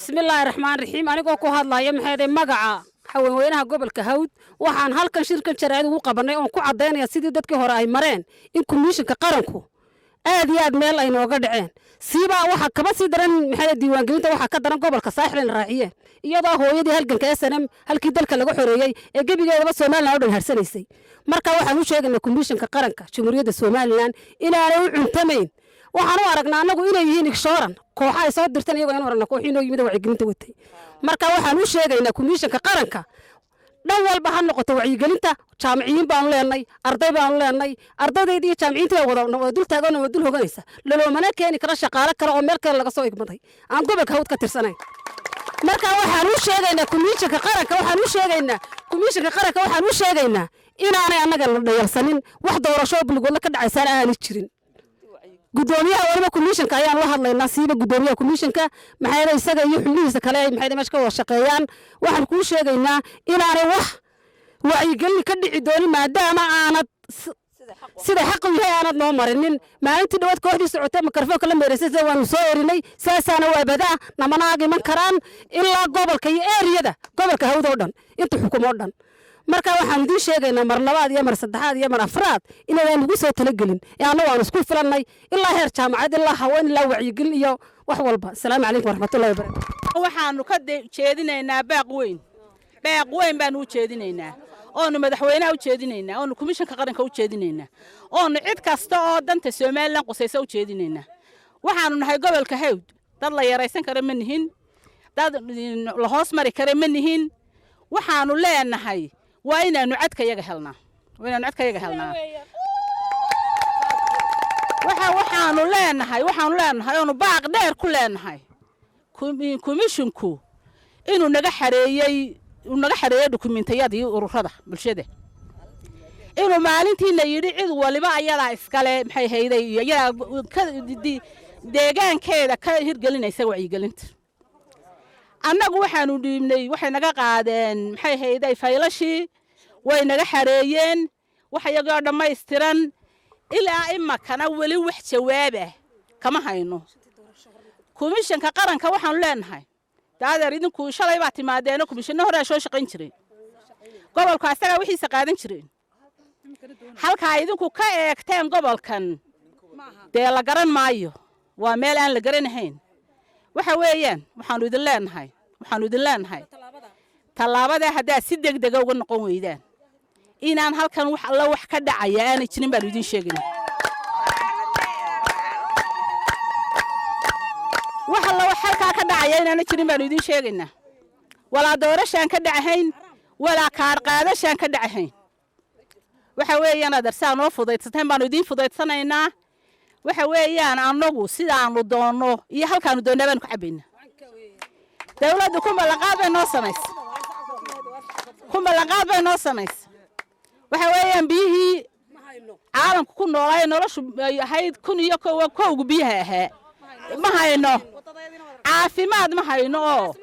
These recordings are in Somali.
بسم الله الرحمن الرحيم أنا كوكو هذا يوم هذا مجا حوينها قبل كهود وحن هالكن شركة شرائد وقبلنا ونكو عضينا يا سيدي دتك هراء مرين إنكم ميشن كقرنكو آدي ميل أي نوقد عين سيبا وحك كبس يدرن محل الديوان قلت وحك كدرن قبل كصاحب الراعية يدا هو يدي هالكن كأسنم هالكي دلك اللي جحوري يجيب يجي بس سومال نعود الهرسني سي مركا واحد مش هيك إنكم ميشن كقرنك جمهورية السومال الآن إلى لو عنتمين waxaan u aragnaa anagu inay yihiin igshooran kooxa ay soo dirtaan iyagu in warna kooxiino yimid wacyigelinta watay marka waxaan u sheegaynaa komishanka qaranka dhan walba ha noqoto wacyigelinta jaamiciin baan leenay arday baan leenay ardaydeed iyo jaamiciinta wada dul taagan oo dul hoganaysa laloomana keeni kara shaqaale kale oo meel kale laga soo igmaday aan gobolka hawd ka tirsanayn marka waxaan u sheegaynaa komishanka qaranka waxaan u sheegaynaa inaanay annaga la dhayalsanin wax doorasho bulgoodla ka dhacaysaan aan jirin gudoomiyaha waliba komishanka ayaan la hadlaynaa siiba gudoomiyaha komishanka maxay isaga iyo xubnihiisa kale ay maxay meesha ka wada shaqeeyaan waxaan ku sheegaynaa inaanay wax wacyigelin ka dhici doonin maadaama aanad sida xaq u yahay aanad noo marinin maalintii dhawaad kooxdii socotay mikrofoonka la meereysay waanu soo erinay saasaana waa badaa namanaag iman karaan ilaa gobolka iyo eeriyada gobolka hawd oo dhan inta xukumo dhan marka waxaan idin sheegaynaa mar labaad iyo mar saddexaad iyo mar afraad inaan ugu soo talagelin yaana waan isku filanay ilaa heer jaamacad ilaa haween ilaa wacyigelin iyo wax walba assalaamu calaykum waraxmatullaahi wabarakaatuh waxaanu ka jeedinaynaa baaq weyn baanu u jeedinaynaa oonu madaxweynaha u jeedinaynaa oonu komishanka qaranka u jeedinaynaa oonu cid kasta oo danta Soomaaliland qusaysa u jeedinaynaa waxaanu nahay gobolka hawd dad la yaraysan kara ma nihin dad la hoos mari kara ma nihin waxaanu leenahay waa inaanu cadka yaga helnaa waxaanu leenahay oonu baaq dheer ku leenahay komishinku inuu naga xareeyay dukumentiyadii ururada bulshada inuu maalintiina yidhi cid waliba ayadaa iskale maxay hayday iyadaa deegaankeeda ka hirgelinaysa wacyigelinta annagu waxaanu dhiibnay waxay naga qaadeen maxay hayday faylashii way naga xareeyeen wax iyagoo dhammaystiran ilaa imakana weli wax jawaab ah kama hayno komishanka qaranka waxaanu leenahay daadeer idinku shalay baa timaadeen komishanno hore soo shaqayn jiray gobolka asaga wixiisa qaadan jireen halka idinku ka eegteen gobolkan dee la garan maayo waa meel aan la garanayn waxa weeyaan waxaanu idin leenahay tallaabada haddaa si degdeg uga noqon weydaan inaan halkan wax alla wax ka dhacaya aan jirin baan idin sheegaynaa wax alla wax halka ka dhacaya inaan jirin baan idin sheegaynaa wala doorashaan ka dhacayn wala kaar qaadashaan ka dhacayn waxa weeyaan adeersaan oo fudaydsateen baan idin fudaydsanaynaa waxa weeyaan anagu sidaanu doono iyo halkaanu doonaa baan ku cabaynaa dawladdu kuma laqaad bay noo samaysay waxa weeyaan biyihii caalamku ku noolay noloshu ay ahayd kun iyo kowgu biyaha ahaa ma hayno caafimaad ma hayno oo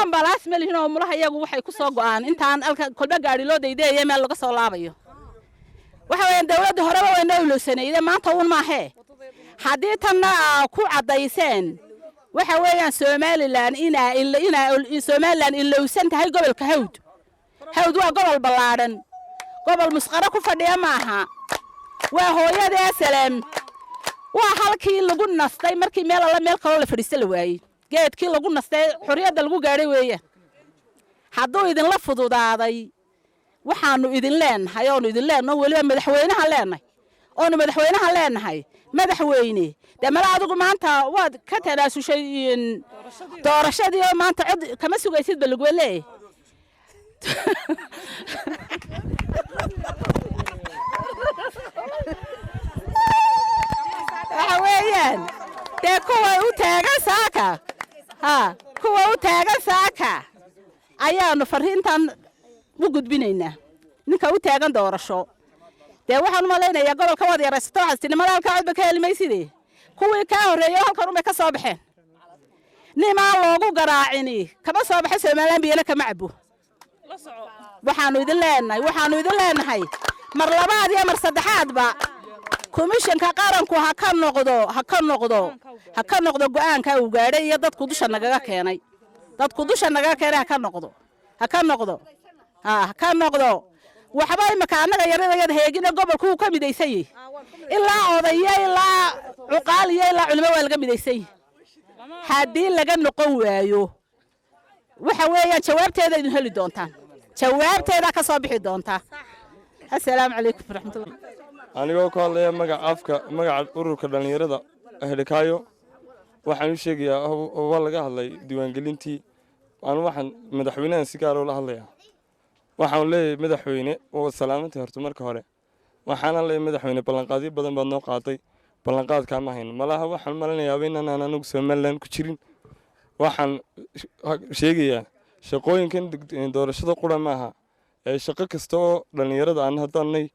ambalaas ma lihin oo mulaha iyagu waxay ku soo go'aan intaan kolba gaari loo daydeeyay meel laga soo laabayo waxa weeyaan dawladda horeba way noo ilowsanayday maanta uun maahee haddii tanna ku cadayseen waxa weeyaan Soomaaliland ilowsan tahay gobolka hawd waa gobol ballaaran gobol musqara ku fadhiya maaha waa hooyada salaam waa halkii lagu nastay markii meel kale la fadhiistay la waayay geedkii lagu nastay xuriyada lagu gaaray weeyaan hadduu idin la fududaaday waxaanu idin leenahay waliba madaxweynaha leenahay madaxweyne damala adigu maanta waad ka tanaasushay doorashadii oo maanta cid kama sugaysid balgwele waxa weeyaan dee kuwa u taagan saaka ayaanu fariintan u gudbinaynaa ninka u taagan doorasho dee waxaan u malaynayaa gobolka wad yaraysato xastinimada halka codba ka helmaysidee kuwii kaa horreeyay halkan unbay ka soo baxeen nimaan loogu garaacini kama soo baxay Soomaaliland biyana kama cabo waxaanu idin leenahay mar labaad iyo mar saddexaadba komishanka qaranku ha ka noqdo go'aanka uu gaaray iyo dadku dusha nagaga keenay dadku dusha naga keenay ha ka noqdo waxba imaka annaga yaradayada heegina gobolku uu ka midaysan yahay ilaa odaya ilaa cuqaal iyo ilaa culimo waa laga midaysan yahay haddii laga noqon waayo waxa weeyaan jawaabteeda idin heli doontaan jawaabteeda ka soo bixi doontaa assalaamu calaykum waraxmatullahi anigoo ka hadlaya magaca ururka dhalinyarada Hidhikaayo waxaan u sheegayaa oo laga hadlay diiwaangelintii waxaan madaxweynaha si gaar ah la hadlayaa waxaan leeyahay madaxweyne oo salaamantay horta marka hore waxaan leeyahay madaxweyne ballanqaadyo badan baad noo qaaday ballanqaadka ma hayno malaha waxaan malinayaa inaan anagu Soomaaliland ku jirin waxaan sheegayaa shaqooyinkan doorashada qura maaha ee shaqo kasta oo dhalinyarada aan haddaanay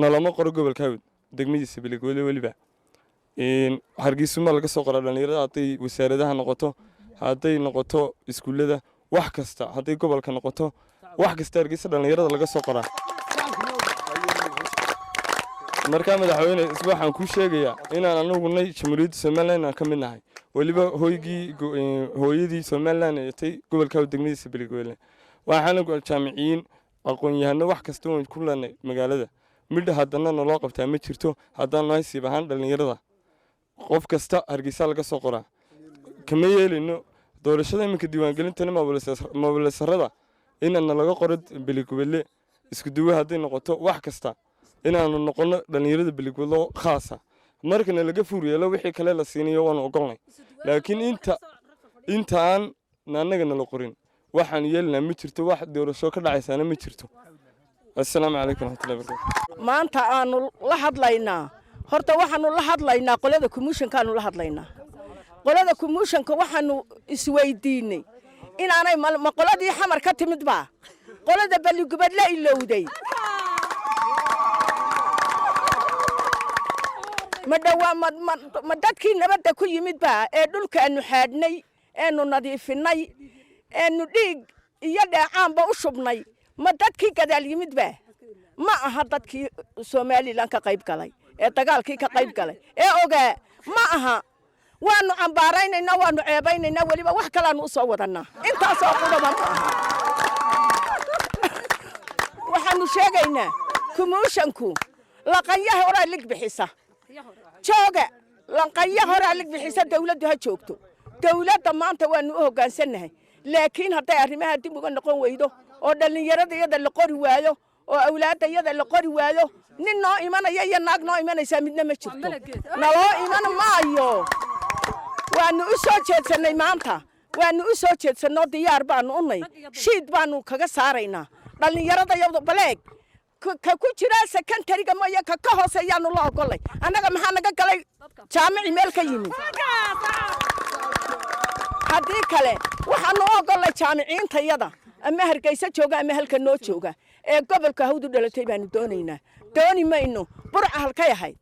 nalama qoro gobolka Hawd degmadiisa Beligwele waliba Hargeysa ma laga soo qoro dhalinyarada haday wasaaradaha noqoto haday noqoto iskuulada wax kasta haday gobolka noqoto wax kasta Hargeysa dhalinyarada laga soo qoraa marka madaxweyne waxaan ku sheegayaa inaan anagu nay Jamhuuriyadda Soomaaliland ka mid nahay waliba hooyadii Soomaaliland ee tay gobolka Hawd degmadiisa Beligwele waxaan ugu jaamiciin aqoon-yahano wax kasta oo ku leenay magaalada mid haddana naloo qabtaa ma jirto haddana ay siibahan dhalinyarada qof kasta Hargeysa laga soo qoraa kama yeelino doorashada iminka diiwaangelintana mobilisarada inaan laga qoro Beligwele isku duwa haday noqoto wax kasta inaanu noqono dhalinyarada Beligwele khaasa markana laga fuuriyo wixii kale la siinayo waan ogolnay laakiin intaan naanaga nala qorin waxaan yeelnaa ma jirto wax doorasho ka dhacaysana ma jirto assalaamu calaykum warahmatullahi wabarakatuh maanta aanu la hadlaynaa horta waxaanu la hadlaynaa qolada commissionka aanu la hadlaynaa qolada commissionka waxaanu isweydiinay inaanay qoladii xamar ka timid baa qolada Beligwele la ilowday ma dadkii nabadda ku yimid baa ee dhulkaanu xaadhnay eenu nadiifinay eenu dhiig iyo dheecaanba u shubnay ma dadkii gadaal yimid baa ma aha dadkii Soomaaliland ka qayb galay ee dagaalkii ka qayb galay ee ogaa ma aha waanu cambaaraynaynaa waanu ceebaynaynaa waliba wax kale aanu u soo wadanaa intaasoo qudaba ma aha waxaanu sheegaynaa commissionku laqanyaha horaa lig bixisa jooga laqanyaha horaa lig bixisa dawladdu ha joogto dawladda maanta waanu u hogaansanahay laakiin hadday arrimaha dib uga noqon weydo oo dhalinyarada iyada la qori waayo oo awlaadda iyada la qori waayo nin noo imanaya iyo naag noo imanaysa midna ma jirto naloo iman maayo waanu u soo jeedsanay maanta waanu u soo jeedsanoo diyaar baanu unay shiid baanu kaga saaraynaa dhalinyarada iyada baleeg ka ku jira secondary-ga mooya ka hooseeyaanu la ogolay annaga maxaa naga galay jaamici meel ka yimid haddii kale waxaanu ogolay jaamiciintayada ama Hargeysa jooga ama halka noo jooga ee gobolka Hawd u dhalatay baanu doonaynaa dooni mayno burca halka yahay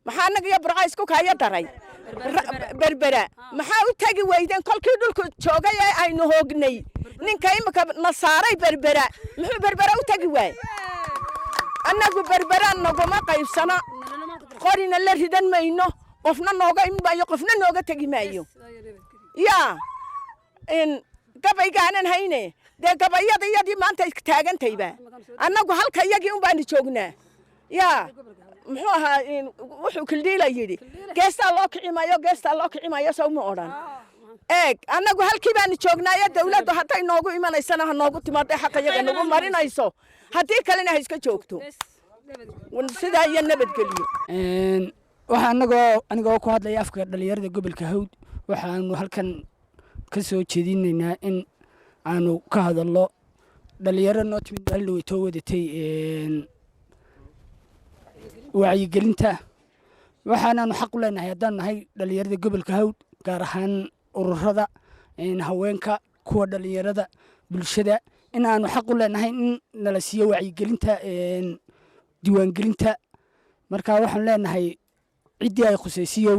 maxaa anaga iyo burca isku kaaya daray berbera maxaa u tagi weydeen kolkii dhulku joogay ee aynu hoognay ninka imika nasaaray berbera muxuu berbera u tagi waay annagu berbera naguma qaybsana qorina la ridan mayno qofna nooga imaayo qofna nooga tagi maayo yaa in gabaygaanan hayne dee gabayada iyadii maanta taagantayba annagu halka iyagii un baanu joognaa yaa muxuu ahaa wuxuu kildhiila yidhi geestaa loo kici maayo sow ma odhan eeg annagu halkii baanu joognaayo dawladdu hadday noogu imanaysana ha noogu timaado xaqa iyaga nagu marinayso haddii kalena ha iska joogto sidaa iyo nabadgelyo waxaa anigoo ku hadlaya afka dhalinyarada gobolka Hawd waxaanu halkan ka soo jeedinaynaa in aanu ka hadallo dhalinyaro noo timid maalin way too wadatay wacyigelinta waxaanaanu xaq u leenahay haddaan nahay dhalinyarada gobolka Hawd gaar ahaan ururada haweenka kuwa dhalinyarada bulshada in aanu xaq u leenahay in nala siiyo wacyigelinta diiwaangelinta marka waxaan leenahay ciddii ay khusaysiyo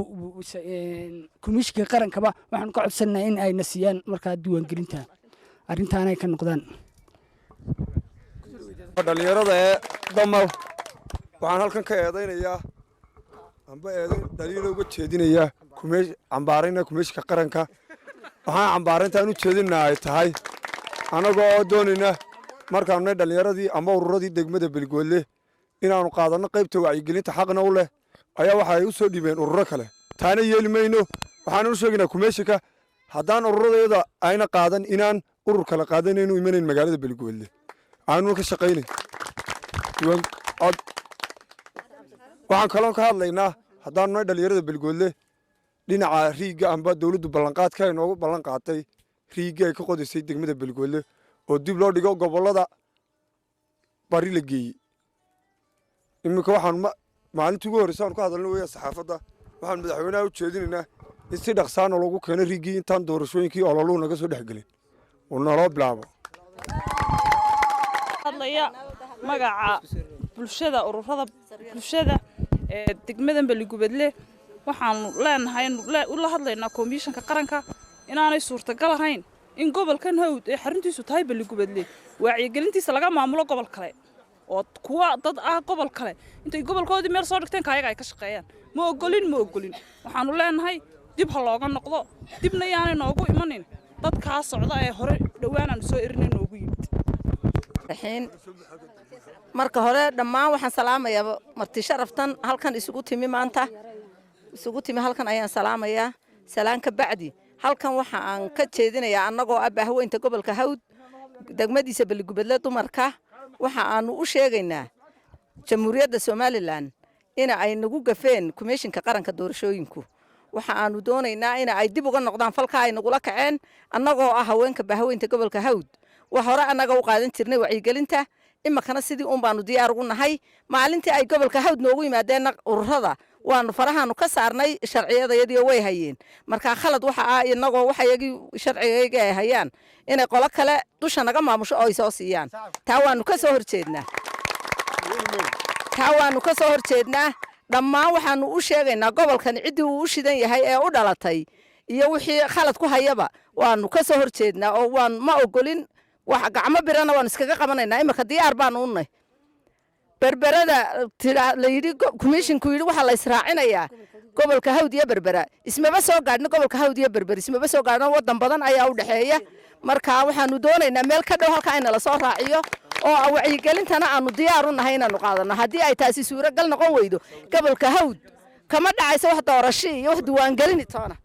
komishinka qarankaba waxaan ka codsanahay in ay na siiyaan markaa diiwaangelinta arrintaan ay ka noqdaan dhalinyarada ee damal waxaan halkan ka eedaynayaa amba eedayn dhaliilo uga jeedinayaa cambaarayna komishinka qaranka waxaan cambaarintaan u jeedinaa ay tahay annagoo doonayna markaanay dhallinyaradii ama ururadii degmada Beligweedle inaanu qaadanno qaybta wacyigelinta xaqna u leh ayaa waxay u soo dhibeen ururo kale taana yeeli mayno waxaan u sheegaynaa kumeeshika haddaan ururadayada ayna qaadan inaan urur kale qaadanayno imanayn magaalada Beligweedle aanu ka shaqaynay waxaan kaloo ka hadlaynaa haddaan nahay dhallinyarada Beligweedle dhinaca riigga amba dawladdu ballanqaadka ay noogu ballan qaatay riigga ay ka qodisay degmada Beligweedle oo dib loo dhigo gobollada bari la geeyey iminka waxaan maalintii ugu horreysay aan ku hadalnay weeyaa saxaafadda waxaan madaxweynaha u jeedinaynaa in si dhaqsaana loogu keeno riiggii intaan doorashooyinkii ololuhu naga soo dhex gelin oo naloo bilaabo hadlaya magaca bulshada ururada bulshada ee degmada Beligweedle waxaanu leenahay la hadlaynaa komishanka qaranka inaanay suurtagal ahayn in gobolkan hawd ee xaruntiisu tahay Beligweedle wacyigelintiisa laga maamulo gobol kale oo kuwa dad ah gobol kale intay gobolkoodii meel soo dhigteen kaayaga ay ka shaqeeyaan ma ogolin waxaanu leenahay dib ha looga noqdo dibna yaanay noogu imanin dadka socda ee hore dhawaan aan soo erinay noogu yimid marka hore dhammaan waxaan salaamayaa marti sharaftan halkan isugu timi maanta halkan ayaan salaamayaa salaan ka bacdi halkan waxa aan ka jeedinayaa annagoo ah bahweynta gobolka hawd degmadiisa Beligweedle dumarka waxa aanu u sheegaynaa jamhuuriyadda Soomaaliland in ay nagu gafeen komishanka qaranka doorashooyinku waxa aanu doonaynaa in ay dib uga noqdaan falka ay nagu la kaceen annagoo ah haweenka bahweynta gobolka hawd wax hore annaga u qaadan jirnay wacyigelinta imakana sidii baanu diyaar ugu nahay maalintii ay gobolka hawd noogu yimaadeen ururada waanu farahaanu ka saarnay sharciyadayadii way hayeen marka khalad waxa ah inagoo waxayagii sharciyayga ay hayaan inay qolo kale dusha naga maamusho oo ay soo siiyaan taa waanu ka soo horjeednaa dhammaan waxaanu u sheegaynaa gobolkan cidii uu u shidan yahay ee u dhalatay iyo wixii khalad ku hayaba waanu ka soo horjeednaa oo waan ma ogolin wax gacmo birana waan iskaga qabanaynaa imika diyaar baanu u nahay berberada la yidhi komishinku yidhi waxaa la israacinayaa gobolka hawd iyo berbera ismaba soo gaadhna gobolka hawd iyo berber ismaba soo gaadhna waddan badan ayaa u dhexeeya marka waxaanu doonaynaa meel ka dhow halka inala soo raaciyo oo wacyigelintana aanu diyaar u nahay inaanu qaadano haddii ay taasi suuragal noqon weydo gobolka hawd kama dhacayso wax doorasho iyo wax diiwaangelin toona